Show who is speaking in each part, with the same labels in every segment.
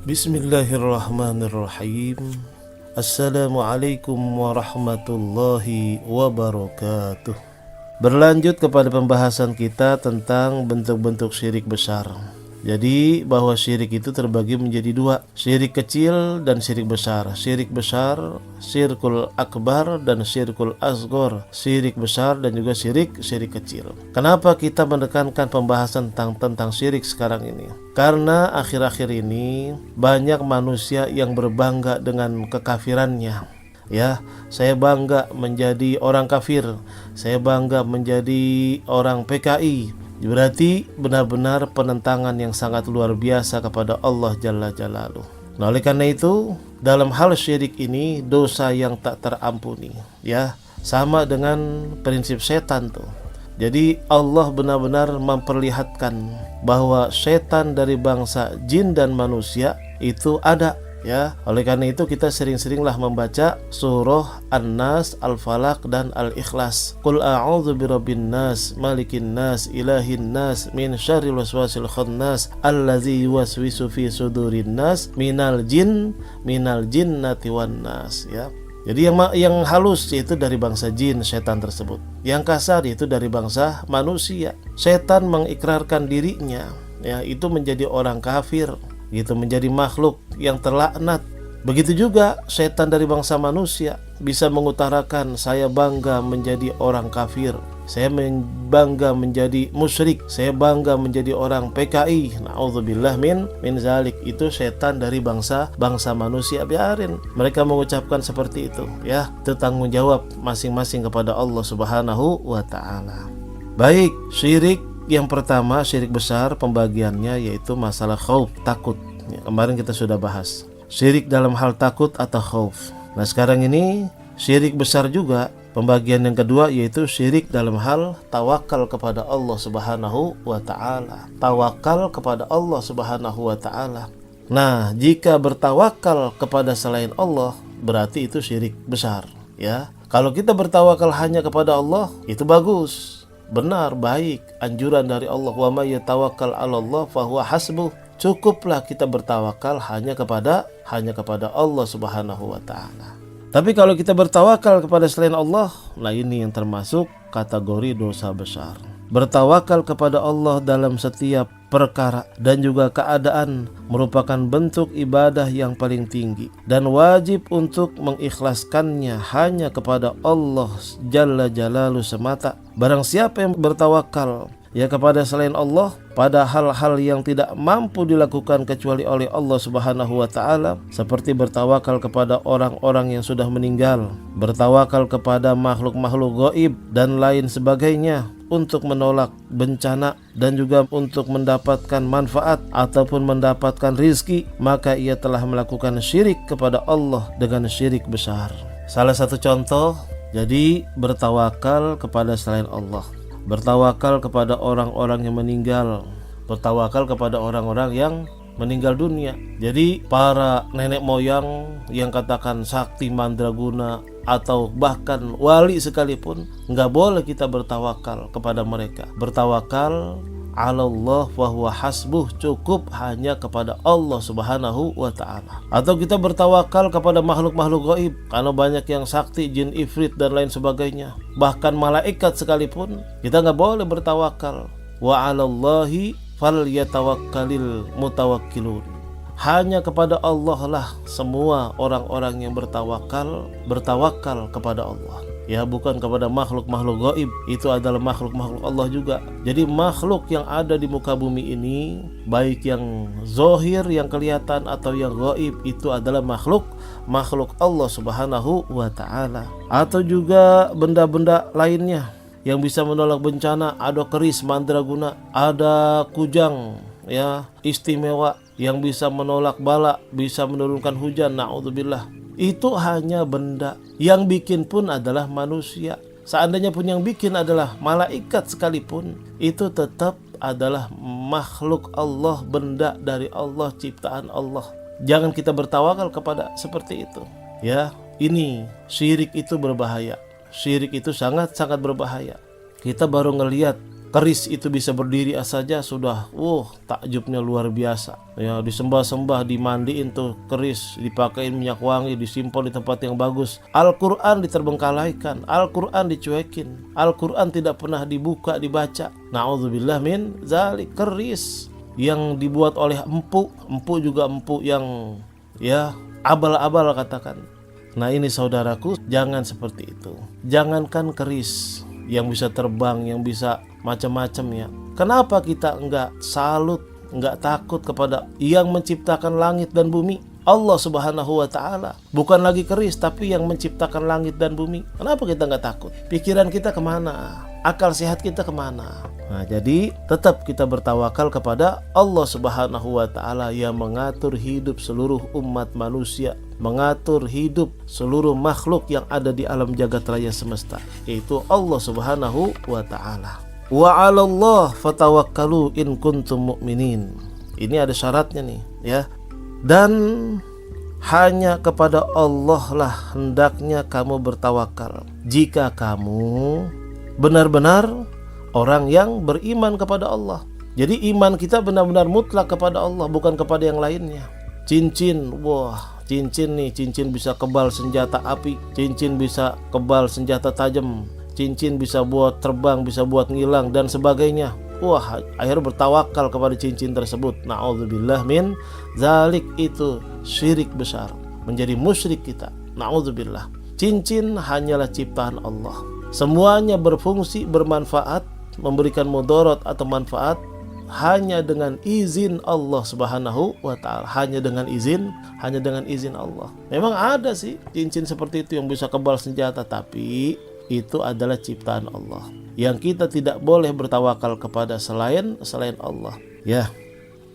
Speaker 1: Bismillahirrahmanirrahim. Assalamualaikum warahmatullahi wabarakatuh. Berlanjut kepada pembahasan kita tentang bentuk-bentuk syirik besar. Jadi bahwa syirik itu terbagi menjadi dua, syirik kecil dan syirik besar. Syirik besar, syirkul akbar dan syirkul asghar. Syirik besar dan juga syirik kecil. Kenapa kita menekankan pembahasan tentang syirik sekarang ini? Karena akhir-akhir ini banyak manusia yang berbangga dengan kekafirannya. Ya, saya bangga menjadi orang kafir. Saya bangga menjadi orang PKI. Berarti benar-benar penentangan yang sangat luar biasa kepada Allah Jalla Jalaluh. Nah, oleh karena itu, dalam hal syirik ini dosa yang tak terampuni, ya, sama dengan prinsip setan tuh. Jadi Allah benar-benar memperlihatkan bahwa setan dari bangsa jin dan manusia itu ada. Ya, oleh karena itu kita sering-seringlah membaca surah An-Nas, Al-Falaq dan Al-Ikhlas. Qul a'udzu birabbin nas, malikin nas, ilahin nas, min syarril waswasil khannas, allazi yuwaswisu fi sudurin nas, minal jinnati wan nas, ya. Jadi yang halus yaitu dari bangsa jin, setan tersebut. Yang kasar yaitu dari bangsa manusia. Setan mengikrarkan dirinya, ya, itu menjadi orang kafir, gitu, menjadi makhluk yang terlaknat. Begitu juga setan dari bangsa manusia bisa mengutarakan, saya bangga menjadi orang kafir, saya bangga menjadi musyrik, saya bangga menjadi orang PKI. Na'udzubillah min zalik. Itu setan dari bangsa manusia. Biarin mereka mengucapkan seperti itu, ya. Itu tanggung jawab masing-masing kepada Allah Subhanahu wa ta'ala. Baik, syirik yang pertama, syirik besar, pembagiannya yaitu masalah khauf, takut. Ya, kemarin kita sudah bahas syirik dalam hal takut atau khauf. Nah, sekarang ini syirik besar juga, pembagian yang kedua yaitu syirik dalam hal tawakal kepada Allah Subhanahu wa ta'ala. Tawakal kepada Allah Subhanahu wa ta'ala. Nah, jika bertawakal kepada selain Allah berarti itu syirik besar, ya. Kalau kita bertawakal hanya kepada Allah itu bagus, benar, baik, anjuran dari Allah, wa may yatawakkal 'alallah fahuwa hasbuh. Cukuplah kita bertawakal hanya kepada Allah Subhanahu wa ta'ala. Tapi kalau kita bertawakal kepada selain Allah, nah ini yang termasuk kategori dosa besar. Bertawakal kepada Allah dalam setiap perkara dan juga keadaan merupakan bentuk ibadah yang paling tinggi dan wajib untuk mengikhlaskannya hanya kepada Allah Jalla Jalaluhu semata. Barang siapa yang bertawakal ya kepada selain Allah pada hal-hal yang tidak mampu dilakukan kecuali oleh Allah Subhanahu wa ta'ala, seperti bertawakal kepada orang-orang yang sudah meninggal, bertawakal kepada makhluk-makhluk gaib dan lain sebagainya untuk menolak bencana dan juga untuk mendapatkan manfaat ataupun mendapatkan rizki, maka ia telah melakukan syirik kepada Allah dengan syirik besar. Salah satu contoh, jadi bertawakal kepada selain Allah, bertawakal kepada orang-orang yang meninggal, bertawakal kepada orang-orang yang meninggal dunia. Jadi para nenek moyang yang katakan sakti mandraguna atau bahkan wali sekalipun, nggak boleh kita bertawakal kepada mereka. Bertawakal 'alallah wa huwa hasbuh, cukup hanya kepada Allah Subhanahu wa ta'ala. Atau kita bertawakal kepada makhluk-makhluk gaib, karena banyak yang sakti, jin ifrit dan lain sebagainya. Bahkan malaikat sekalipun kita nggak boleh bertawakal. Wa 'alallahi falyatawakkalil mutawakkilun. Hanya kepada Allah lah semua orang-orang yang bertawakal kepada Allah. Ya, bukan kepada makhluk-makhluk gaib. Itu adalah makhluk-makhluk Allah juga. Jadi makhluk yang ada di muka bumi ini, baik yang zahir, yang kelihatan atau yang gaib, itu adalah makhluk Allah Subhanahu wa ta'ala. Atau juga benda-benda lainnya yang bisa menolak bencana, ada keris mandraguna, ada kujang, ya, istimewa yang bisa menolak bala, bisa menurunkan hujan, na'udzubillah. Itu hanya benda, yang bikin pun adalah manusia. Seandainya pun yang bikin adalah malaikat sekalipun, itu tetap adalah makhluk Allah, benda dari Allah, ciptaan Allah. Jangan kita bertawakal kepada seperti itu, ya. Ini syirik itu berbahaya. Syirik itu sangat-sangat berbahaya. Kita baru ngelihat keris itu bisa berdiri saja sudah takjubnya luar biasa. Ya, disembah-sembah, dimandiin tuh keris, dipakein minyak wangi, disimpan di tempat yang bagus. Al-Quran diterbengkalaikan, Al-Quran dicuekin, Al-Quran tidak pernah dibuka, dibaca. Na'udzubillah min zalik. Keris yang dibuat oleh empu juga empu yang ya abal-abal katakan. Nah ini saudaraku, jangan seperti itu. Jangankan keris yang bisa terbang, yang bisa macam-macam ya. Kenapa kita enggak salut, enggak takut kepada yang menciptakan langit dan bumi? Allah Subhanahu wa ta'ala. Bukan lagi keris, tapi yang menciptakan langit dan bumi. Kenapa kita enggak takut? Pikiran kita kemana? Akal sehat kita kemana? Nah, jadi tetap kita bertawakal kepada Allah Subhanahu wa ta'ala yang mengatur hidup seluruh umat manusia, mengatur hidup seluruh makhluk yang ada di alam jagat raya semesta, yaitu Allah Subhanahu wa ta'ala. Wa 'alallah fatawakkalu in kuntum mu'minin. Ini ada syaratnya nih ya. Dan hanya kepada Allah lah hendaknya kamu bertawakal jika kamu benar-benar orang yang beriman kepada Allah. Jadi iman kita benar-benar mutlak kepada Allah, bukan kepada yang lainnya. Cincin, cincin bisa kebal senjata api, cincin bisa kebal senjata tajam, cincin bisa buat terbang, bisa buat ngilang dan sebagainya. Akhirnya bertawakal kepada cincin tersebut. Na'udzubillah min zalik, itu syirik besar, menjadi musyrik kita. Na'udzubillah. Cincin hanyalah ciptaan Allah. Semuanya berfungsi, bermanfaat, memberikan mudarat atau manfaat hanya dengan izin Allah Subhanahu wa ta'ala. Hanya dengan izin Allah. Memang ada sih cincin seperti itu yang bisa kebal senjata, tapi itu adalah ciptaan Allah yang kita tidak boleh bertawakal kepada selain Allah ya.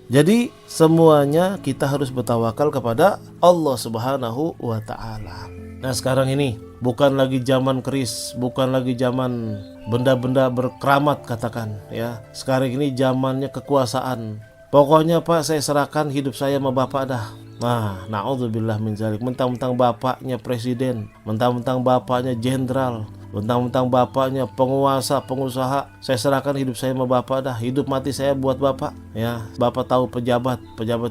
Speaker 1: Jadi semuanya kita harus bertawakal kepada Allah Subhanahu wa ta'ala. Nah sekarang ini bukan lagi zaman keris, bukan lagi zaman benda-benda berkeramat katakan ya. Sekarang ini zamannya kekuasaan. Pokoknya Pak, saya serahkan hidup saya sama Bapak dah. Nah, na'udzubillah min zalik. Mentang-mentang bapaknya presiden, mentang-mentang bapaknya jenderal, mentang-mentang bapaknya penguasa, pengusaha, saya serahkan hidup saya sama Bapak dah. Hidup mati saya buat Bapak ya. Bapak tahu pejabat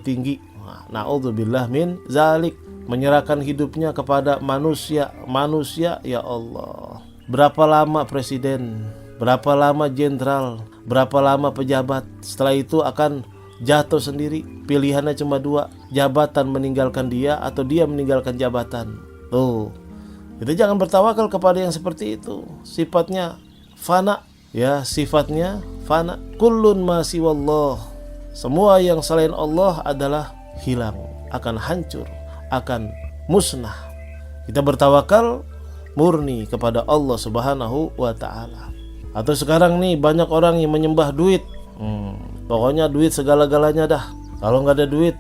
Speaker 1: tinggi. Nah, na'udzubillah min zalik. Menyerahkan hidupnya kepada manusia ya Allah. Berapa lama presiden, berapa lama jenderal, berapa lama pejabat, setelah itu akan jatuh sendiri. Pilihannya cuma dua, jabatan meninggalkan dia atau dia meninggalkan jabatan. Kita jangan bertawakal kepada yang seperti itu. Sifatnya fana ya, sifatnya fana. Kullun ma siwallah, semua yang selain Allah adalah hilang, akan hancur, akan musnah. Kita bertawakal murni kepada Allah Subhanahu wa ta'ala. Atau sekarang nih banyak orang yang menyembah duit. Pokoknya duit segala-galanya dah. Kalau nggak ada duit,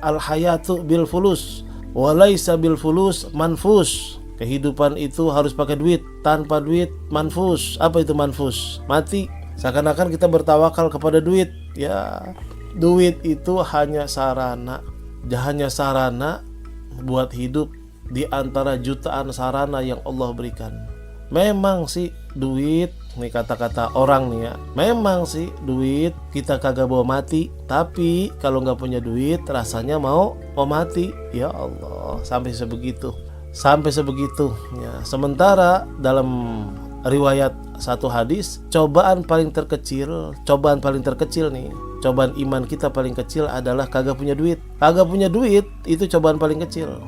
Speaker 1: al-hayatu bil fulus walaysa bil fulus manfus. Kehidupan itu harus pakai duit, tanpa duit manfus. Apa itu manfus? Mati. Seakan-akan kita bertawakal kepada duit. Ya, duit itu hanya sarana buat hidup di antara jutaan sarana yang Allah berikan. Memang sih duit, nih kata-kata orang nih ya, memang sih duit kita kagak bawa mati, tapi kalau nggak punya duit rasanya mau mati. Ya Allah, sampai sebegitu ya. Sementara dalam riwayat satu hadis, cobaan paling terkecil nih, cobaan iman kita paling kecil adalah kagak punya duit. Kagak punya duit itu cobaan paling kecil.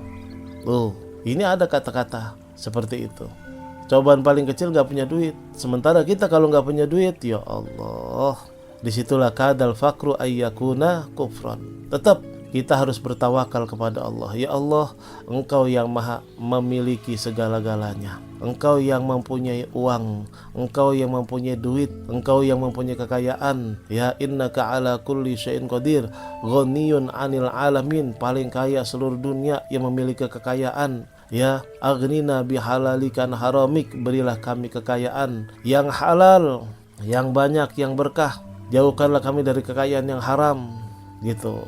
Speaker 1: Ini ada kata-kata seperti itu. Cobaan paling kecil gak punya duit. Sementara kita kalau gak punya duit, ya Allah, disitulah kadal fakru ayyakuna kufran. Tetap kita harus bertawakal kepada Allah. Ya Allah, Engkau yang maha memiliki segala-galanya. Engkau yang mempunyai uang, Engkau yang mempunyai duit, Engkau yang mempunyai kekayaan. Ya innaka ala kulli syai'in qadir, ghaniyun 'anil alamin, paling kaya seluruh dunia, yang memiliki kekayaan. Ya aghnina bihalalikan haramik, berilah kami kekayaan yang halal, yang banyak, yang berkah. Jauhkanlah kami dari kekayaan yang haram. Gitu.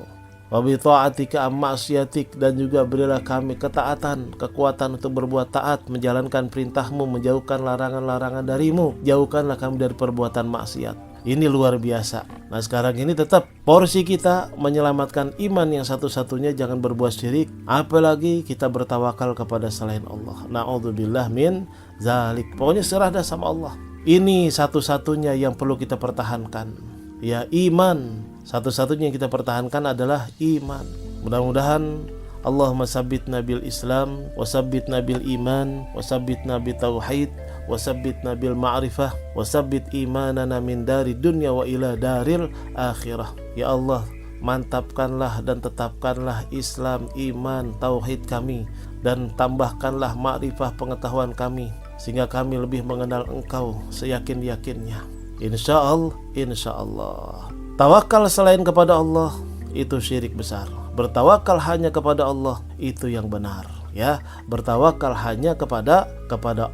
Speaker 1: wa bi ta'atika am ma'siyatik, dan juga berilah kami ketaatan, kekuatan untuk berbuat taat, menjalankan perintahmu, menjauhkan larangan-larangan darimu. Jauhkanlah kami dari perbuatan maksiat. Ini luar biasa. Nah sekarang ini tetap porsi kita menyelamatkan iman yang satu-satunya, jangan berbuat syirik, apalagi kita bertawakal kepada selain Allah. Na'udzubillah min zalik. Pokoknya serah dah sama Allah. Ini satu-satunya yang perlu kita pertahankan. Ya, iman. Satu-satunya yang kita pertahankan adalah iman. Mudah-mudahan Allahumma sabbitna bil Islam, wa sabbitna bil iman, wa sabbitna bil tauhid, wa sabbitna bil ma'rifah, wa sabbit imanana min dari dunya wa ila daril akhirah. Ya Allah, mantapkanlah dan tetapkanlah Islam, iman, tauhid kami, dan tambahkanlah ma'rifah, pengetahuan kami, sehingga kami lebih mengenal Engkau seyakin-yakinnya. Insyaallah. Tawakal selain kepada Allah itu syirik besar. Bertawakal hanya kepada Allah itu yang benar. Ya, bertawakal hanya kepada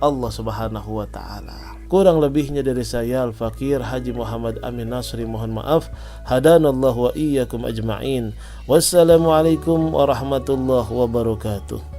Speaker 1: Allah Subhanahu wa taala. Kurang lebihnya dari saya Al-Fakir Haji Muhammad Amin Nasri, mohon maaf. Hadanallahu wa iyyakum ajma'in. Wassalamualaikum warahmatullahi wabarakatuh.